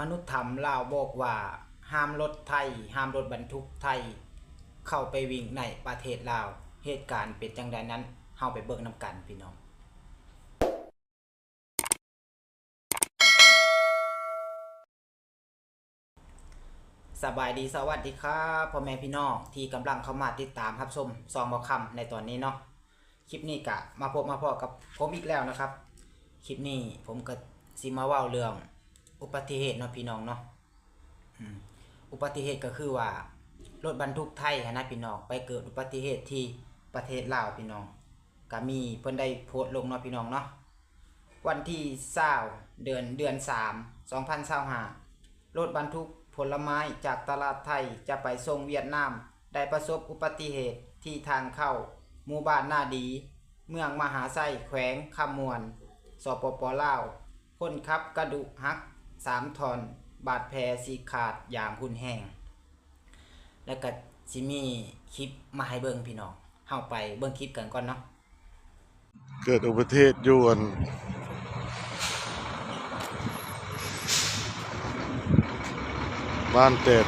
มนุษย์ธรรมลาวบอกว่าห้ามรถไทยห้ามรถบรรทุกไทยเข้าไปวิ่งในประเทศลาวเหตุการณ์เป็นจังใดนั้นเฮาไปเบิ่งนำกันพี่น้องสบายดีสวัสดีครับพ่อแม่พี่น้องที่กำลังเข้ามาติดตามรับชมซองบ่คำในตอนนี้เนาะคลิปนี้กะมาพบมาพอกับผมอีกแล้วนะครับคลิปนี้ผมก็สิมาเว้าเรื่องอุบัติเหตุเนาะพี่น้องเนาะอุบัติเหตุก็คือว่ารถบรรทุกไทยนะพี่น้องไปเกิดอุบัติเหตุที่ประเทศลาวพี่น้องก็มีเพิ่นได้โพสต์ลงเนาะพี่น้องเนาะวันที่20เดือน3 2025รถบรรทุกผลไม้จากตลาดไทยจะไปส่งเวียดนามได้ประสบอุบัติเหตุที่ทางเข้าหมู่บ้านนาดีเมืองมหาไซแขวงคำมวนสปป.ลาวคนขับกระดูกหัก3ท่อนบาดแผลฉีกขาดอย่างรุนแรงแล้วก็สิมีคลิปมาให้เบิ่งพี่น้องเฮาไปเบิ่งคลิปกันก่อนเนาะเกิดอุบัติเหตุอยู่บ้านเต็น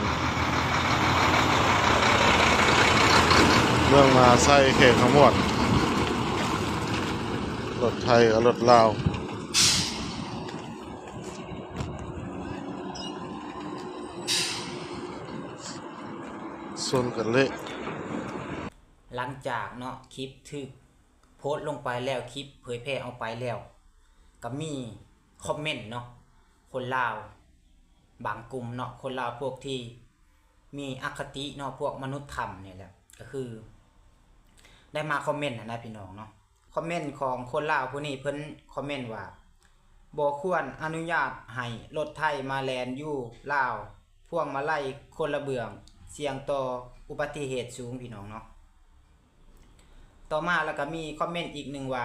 เมืองมหาไซเขตขมวดรถไทยกับรถลาวส่วนกันเละหลังจากเนาะคลิปถูกโพสต์ลงไปแล้วคลิปเผยแพร่ออกไปแล้วก็มีคอมเมนต์เนาะคนลาวบางกลุ่มเนาะคนลาวพวกที่มีอคติเนาะพวกมนุษยธรรมเนี่ยแหละก็คือได้มาคอมเมนต์นะพี่น้องเนาะคอมเมนต์ของคนลาวผู้นี้เพิ่นคอมเมนต์ว่าบ่ควรอนุญาตให้รถไทยมาแล่นอยู่ลาวพวงมาลัยคนละเบื้องเสี่ยงต่ออุบัติเหตุสูงพี่น้องเนาะต่อมาแล้วก็มีคอมเมนต์อีกหนึ่งว่า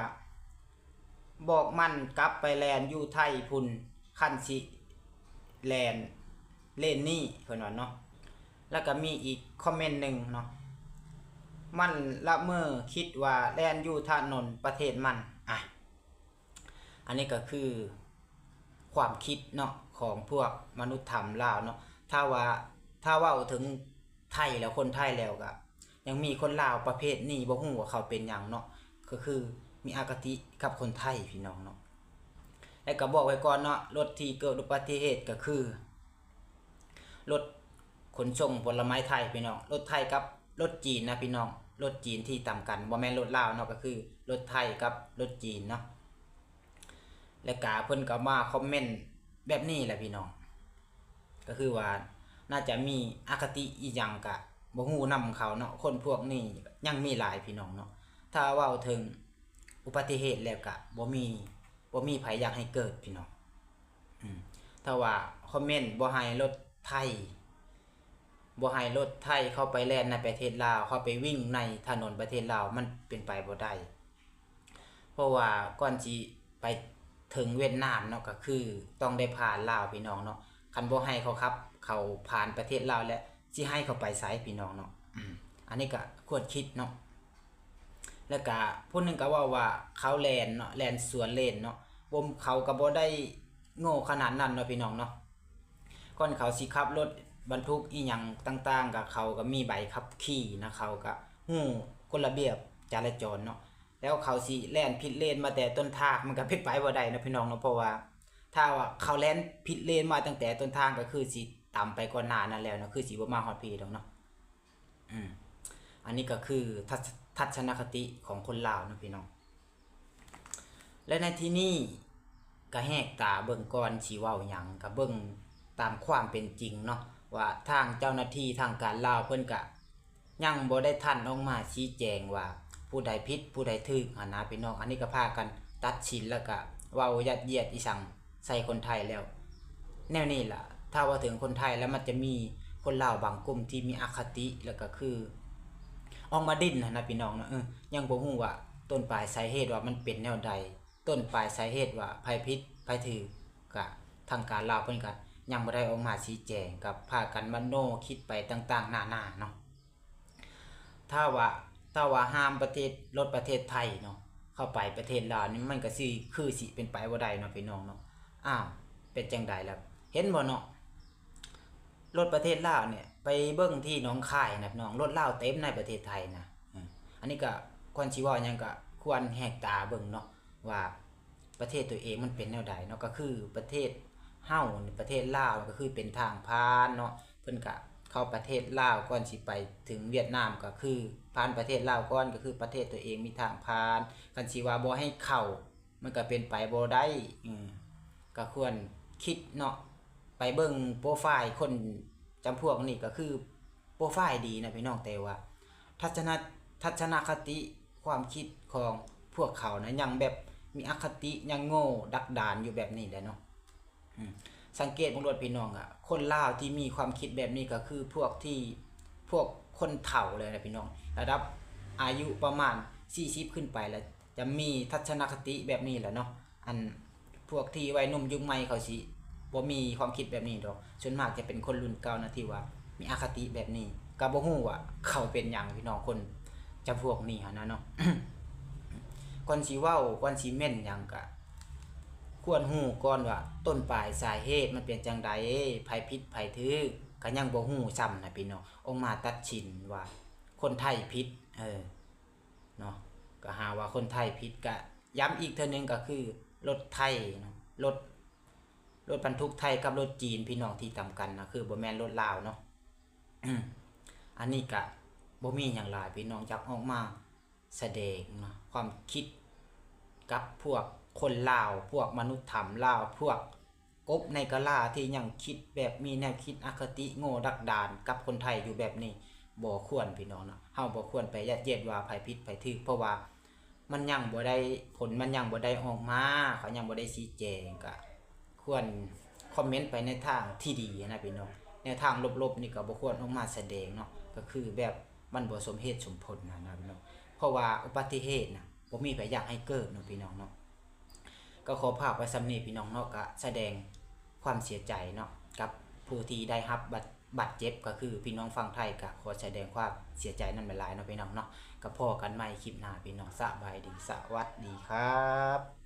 บอกมันกลับไปแลนอยู่ไทยพุ่นคันสิแลนเล่นนี่เพิ่นว่าเนาะแล้วก็มีอีกคอมเมนต์หนึ่งเนาะมันละเมอคิดว่าแลนอยู่ถนนประเทศมันอันนี้ก็คือความคิดเนาะของพวกมนุษย์ธรรมลาวเนาะถ้าเว้าถึงไทยแล้วคนไทยแล้วก็ยังมีคนลาวประเภทนี้บ่ฮู้ว่าเขาเป็นหยังเนาะก็คือมีอคติกับคนไทยพี่น้องเนาะแล้วก็บอกไว้ก่อนเนาะรถที่เกิดอุบัติเหตุก็คือรถขนส่งผลไม้ไทยพี่น้องรถไทยกับรถจีนนะพี่น้องรถจีนที่ต่ำกันบ่แม่นรถลาวเนาะก็คือรถไทยกับรถจีนเนาะและก็เพิ่นก็มาคอมเมนต์แบบนี้แหละพี่น้องก็คือว่าน่าจะมีอคติอีหยังก็บ่ฮู้นำเขาเนาะคนพวกนี้ยังมีหลายพี่น้องเนาะถ้าเว้าถึงอุบัติเหตุแล้วก็บ่มีไผอยากให้เกิดพี่น้องถ้าว่าคอมเมนต์บ่ให้รถไทยเข้าไปแล่นในประเทศลาวเข้าไปวิ่งในถนนประเทศลาวมันเป็นไปบ่ได้เพราะว่าก่อนสิไปถึงเวียดนามเนาะก็คือต้องได้ผ่านลาวพี่น้องเนาะคันบ่ให้เขาครับเขาผ่านประเทศลาวแล้วสิให้เขาไปไสพี่น้องเนาะอันนี้ก็ควรคิดเนาะแล้วก็ผู้นึงก็ว่าเขาแล่นเนาะแล่นสวนเลนเนาะบ่เขาก็บ่ได้โง่ขนาดนั้นเนาะพี่น้องเนาะก่อนเขาสิขับรถบรรทุกอีหยังต่างๆกับเขาก็มีใบขับขี่นะเขาก็ฮู้กฎระเบียบจราจรเนาะแล้วเขาสิแล่นผิดเลนมาแต่ต้นทางมันก็เป็นไปบ่ได้นะพี่น้องเนาะเพราะว่าถ้าว่าเขาแล่นผิดเลนมาตั้งแต่ต้นทางก็คือสิต่ำไปกว่าหน้านั้นแล้วเนาะคือสิบ่มาฮอดพี่ดอกเนาะอันนี้ก็คือทัศนคติของคนลาวนะพี่น้องและในที่นี้ก็แหกตาเบิ่งก่อนสิเว้าหยังก็เบิ่งตามความเป็นจริงเนาะว่าทางเจ้าหน้าที่ทางการลาวเพิ่นก็ยังบ่ได้ทันออกมาชี้แจงว่าผู้ใดผิดผู้ใดถูกนะพี่น้องอันนี้ก็พากันตัดสินแล้วก็เว้ายัดเยียดอีสังใส่คนไทยแล้วแนวนี้ล่ะถ้าว่าถึงคนไทยแล้วมันจะมีคนลาวบางกลุ่มที่มีอคติแล้วก็คือออกมาดิ้นนะพี่น้องเนาะยังบ่ฮู้ว่าต้นปลายสาเหตุว่ามันเป็นแนวใดต้นปลายสาเหตุว่าไผผิดไผถูกก็ทางการลาวเพิ่นก็ยังบ่ได้ออกมาชี้แจงกับพากันมโนคิดไปต่างๆนานาเนาะถ้าว่าห้ามรถประเทศไทยเนาะเข้าไปประเทศลาวนี่มันก็สิเป็นไปบ่ได้เนาะพี่น้องเนาะเป็นจังได๋ล่ะ เห็นบ่เนาะรถประเทศลาวเนี่ยไปเบิ่งที่หนองคายนะพี่น้องรถลาวเต็มในประเทศไทยนะอันนี้ก็ควรสิเว้าหยังก็ควรแหกตาเบิ่งเนาะว่าประเทศตัวเองมันเป็นแนวใดเนาะก็คือประเทศเฮาประเทศลาวก็คือเป็นทางผ่านเนาะเพิ่นก็เข้าประเทศลาวก่อนสิไปถึงเวียดนามก็คือผ่านประเทศลาวก่อนก็คือประเทศตัวเองมีทางผ่านคันสิว่าบ่ให้เข้ามันก็เป็นไปบ่ได้ก็ควรคิดเนาะไปเบิ่งโปรไฟล์คนจำพวกนี้ก็คือโปรไฟล์ดีนะพี่น้องแต่ว่าทัศนคติความคิดของพวกเขานะยังแบบมีอคติยังโง่ดักดานอยู่แบบนี้แหละเนาะสังเกตบางรถพี่น้องอ่ะคนลาวที่มีความคิดแบบนี้ก็คือพวกคนเฒ่าเลยนะพี่น้องระดับอายุประมาณ40ขึ้นไปแล้วจะมีทัศนคติแบบนี้แหละเนาะอันพวกที่วัยหนุ่มยุคใหม่เขาสิบ่มีความคิดแบบนี้ดอกส่วนมากจะเป็นคนรุ่นเก่านะที่ว่ามีอคติแบบนี้ก็บ่ฮู้ว่าเขาเป็นหยังพี่น้องคนจำพวกนี้หั่นนะเนาะ ก่อนสิเว้าก่อนสิเม่นหยังก็ควรฮู้ก่อนว่าต้นปลายสาเหตุมันเป็นจังไดไผผิดไผถูกก็ยังบ่ฮู้ซ้ำนะพี่น้องออกมาตัดสินว่าคนไทยผิดเนาะก็หาว่าคนไทยผิดก็ย้ำอีกเทื่อนึงก็คือรถไทยเนาะรถบรรทุกไทยกับรถจีนพี่น้องที่ต่ำกันนะคือบ่แม่นรถลาวเนาะ อันนี้ก็บ่มีหยังหลายพี่น้องจักออกมาแสดงเนาะความคิดกับพวกคนลาวพวกมนุษย์ธรรมลาวพวกกบในกะลาที่ยังคิดแบบมีแนวคิดอคติโง่ดักดานกับคนไทยอยู่แบบนี้บ่ควรพี่น้องเนาะเฮาบ่ควรไปยัดเยียดว่าไผผิดไผถูกเพราะว่ามันยังบ่ได้ผลมันยังบ่ได้ออกมาเขายังบ่ได้ชี้แจงก็ควรคอมเมนต์ไปในทางที่ดีนะพี่น้องในทางลบๆนี่ก็บ่ควรออกมาแสดงเนาะก็คือแบบมันบ่สมเหตุสมผลนะพี่น้องเพราะว่าอุบัติเหตุน่ะบ่มีไผอยากให้เกิดเนาะพี่น้องเนาะก็ขอฝากไว้ส่ำนี้พี่น้องเนาะก็แสดงความเสียใจเนาะกับผู้ที่ได้รับบาดเจ็บก็คือพี่น้องฝั่งไทยก็ขอแสดงความเสียใจนำหลายๆเนาะพี่น้องเนาะก็พอกันใหม่คลิปหน้าพี่น้องสบายดีสวัสดีครับ